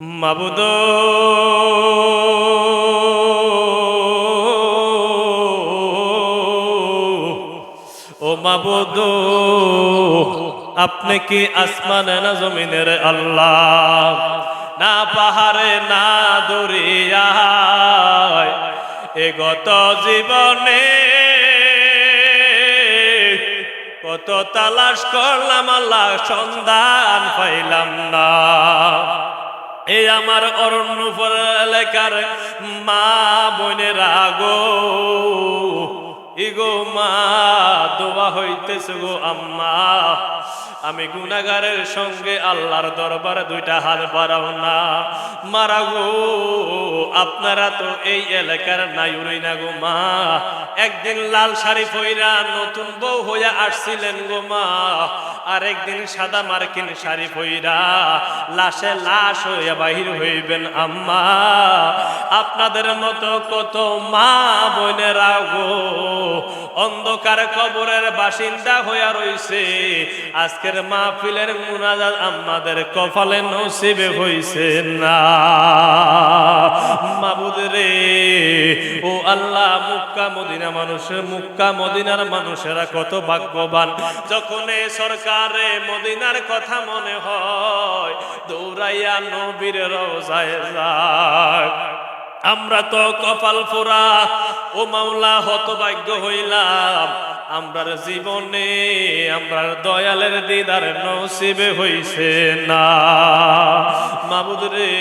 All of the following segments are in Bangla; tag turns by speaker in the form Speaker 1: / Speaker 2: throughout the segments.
Speaker 1: মাবুদ ও মাবুদ, আপনি কি আসমানে না জমিনের আল্লাহ? না পাহাড়ে না দরিয়ায়, এ গত জীবনে কত তালাশ করলাম আল্লাহ, সন্ধান পাইলাম না। এই আমার অরণ্যপুর এলাকার মা বোনেরা গো, ইগো মা দোয়া হইতেছে গো আম্মা, আমি গুনাহগারের সঙ্গে আল্লাহর দরবারে দুইটা হাত বাড়াও না। মারা গো, আপনারা তো এই এলাকার নাইউরই না গো মা। একদিন লাল শাড়ি পইরা নতুন বউ হইয়া আসছিলেন গো মা, আর একদিন সাদা মার্কিন শাড়ি পইরা লাশে লাশ হইয়া বাহির হইবেন আম্মা। আপনাদের মতো কত মা বোনেরা গো অন্ধকার কবরের বাসিন্দা হইয়া রইছে, আজকের মাহফিলের মুনাজাত আমাদের কপালে নসিবে হইছে না। মাবুদ রে ও আল্লাহ, মক্কা মদিনা মানুষের, মক্কা মদিনার মানুষেরা কত ভাগ্যবান, যখন এই সরকারে মদিনার কথা মনে হয় দৌড়াইয়া নবীর রওজায় যায়। আমরা তো কপাল পোড়া ও মাওলা হতভাগ্য হইলাম, আমরার জীবনে আমরার দয়ালের দিদার নসিবে হইছে না। মাবুদ রে,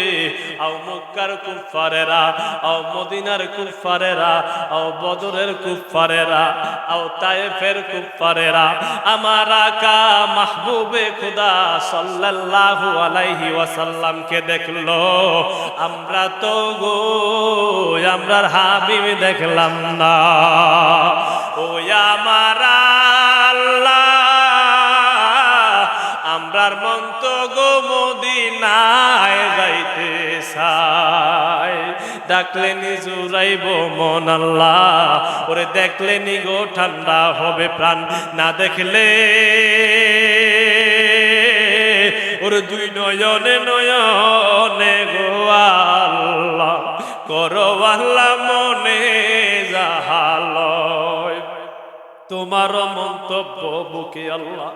Speaker 1: আও মক্কার কুফারেরা, আও মদিনার কুফারেরা, আও বদরের কুফারেরা, আও তায়েফের কুফারেরা, আমার আকা মাহবুবে খুদা সাল্লাল্লাহু আলাইহি ওয়াসাল্লামকে দেখলো, আমরা তো গো আমরার হাবিব দেখলাম না। ও আমার আল্লাহ, আমরার মন তো গো মদিনায় যাইতে চায়, ডাকলে নি জুড়াইব মন আল্লাহ, ওরে দেখলে নি গো ঠান্ডা হবে প্রাণ, না দেখলে ওরে দুই নয়নে নয়নে গো আল্লাহ করো আল্লাহ মনে জাহালয়। তোমার মন্তব্য বুকে আল্লাহ,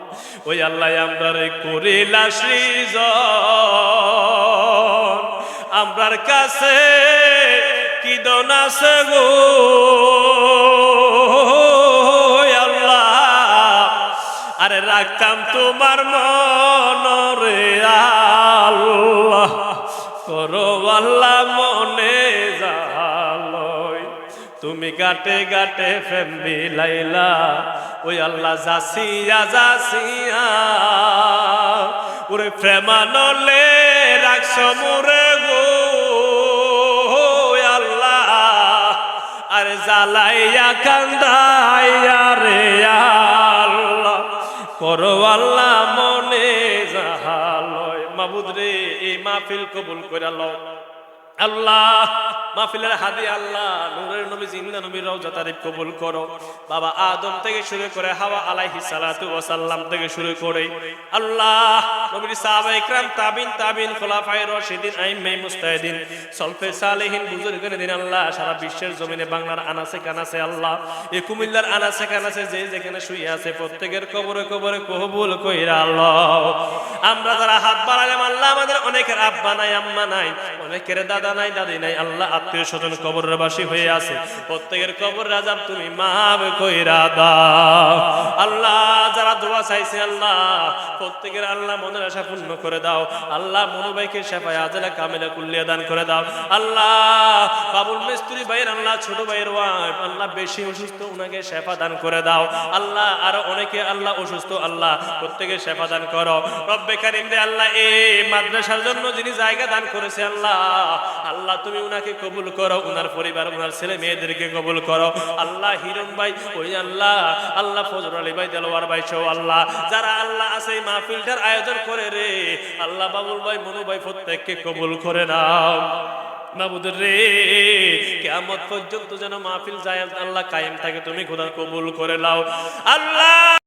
Speaker 1: ওই আল্লাহ আমরারে করিলা সৃজন, আমরার কাছে কি দন আছে গো আল্লাহ, আরে রাখতাম তোমার মনরে আল্লাহ করো আল্লাহ মনে জাহালয়। তুমি গাটে গাটে প্রেম বিলাইলা, ওই আল্লাহ যাসিয়া যাসিয়া ওরে প্রেমানলে রাখছ মোরে গো আল্লাহ, আরে জ্বালাইয়া কান্দাইয়া রে আল্লাহ করো আল্লাহ মনে জাহালয়। মাবুদ রে, এই মাহফিল কবুল কইরা লও আল্লাহ, মাহফিলের হাদি আল্লাহ নূরের নবী জিন্দা নবীর রওজা তারিফ কবুল করো। বাবা আদম থেকে শুরু করে হাওয়া আলাইহিস সালাতু ওয়াস সালাম থেকে শুরু করে আল্লাহ নবীর সাহাবায়ে ইকরাম, তাবিন তাবিন, খোলাফায়ে রাশিদিন, আইম্মায়ে মুজতাহিদিন, সলফে সালেহিন, বুজুর্গের দিন আল্লাহ সারা বিশ্বের জমিনে বাংলার আনাসে কানাসে আল্লাহ, এই কুমিল্লার আনাসে কানাসে যে যেখানে শুয়ে আছে প্রত্যেকের কবরে কবরে কবুল কইরা আল্লাহ। আমরা যারা হাত বাড়ালাম আল্লাহ, আমাদের অনেকের আব্বা নাই আম্মা নাই, অনেকের দাদা নাই দাদি নাই আল্লাহ, আত্মীয় স্বজন কবরের বাসী হয়ে আছে, প্রত্যেকের কবর আযাব তুমি মাফ কইরা দাও আল্লাহ। যারা দোয়া চাইছে আল্লাহ প্রত্যেকের আল্লাহ মনের আশা পূর্ণ করে দাও আল্লাহ। মনু ভাইকে শাফায়ে আজলা কামিলা কুল্লিয়া দান করে দাও আল্লাহ। বাবুল মিস্ত্রি ভাইয়ের আল্লাহ, ছোট ভাইয়ের ওয়াইফ আল্লাহ বেশি অসুস্থ, উনাকে শাফা দান করে দাও আল্লাহ। আর অনেকে আল্লাহ অসুস্থ আল্লাহ, প্রত্যেকের শাফা দান করো রব্বে কারীম রে আল্লাহ। এই মাদ্রাসার জন্য যিনি জায়গা দান করেছে আল্লাহ, আল্লাহ তুমি উনাকে কবুল করো, উনার পরিবার উনার ছেলে মেয়েদেরকে কবুল করো আল্লাহ। হিরণ ভাই ওই আল্লাহ, আল্লাহ ফজর আলী ভাই, দেলোয়ার ভাই সহ আল্লাহ যারা আল্লাহ আছে এই মাহফিলটার আয়োজন করে রে আল্লাহ, বাবুল ভাই মনু ভাই প্রত্যেককে কবুল করে নাও মাবুদ রে। কিয়ামত পর্যন্ত যেন মাহফিল যায় আল্লাহ কায়েম থাকে, তুমি খোদা কবুল করে নাও আল্লাহ।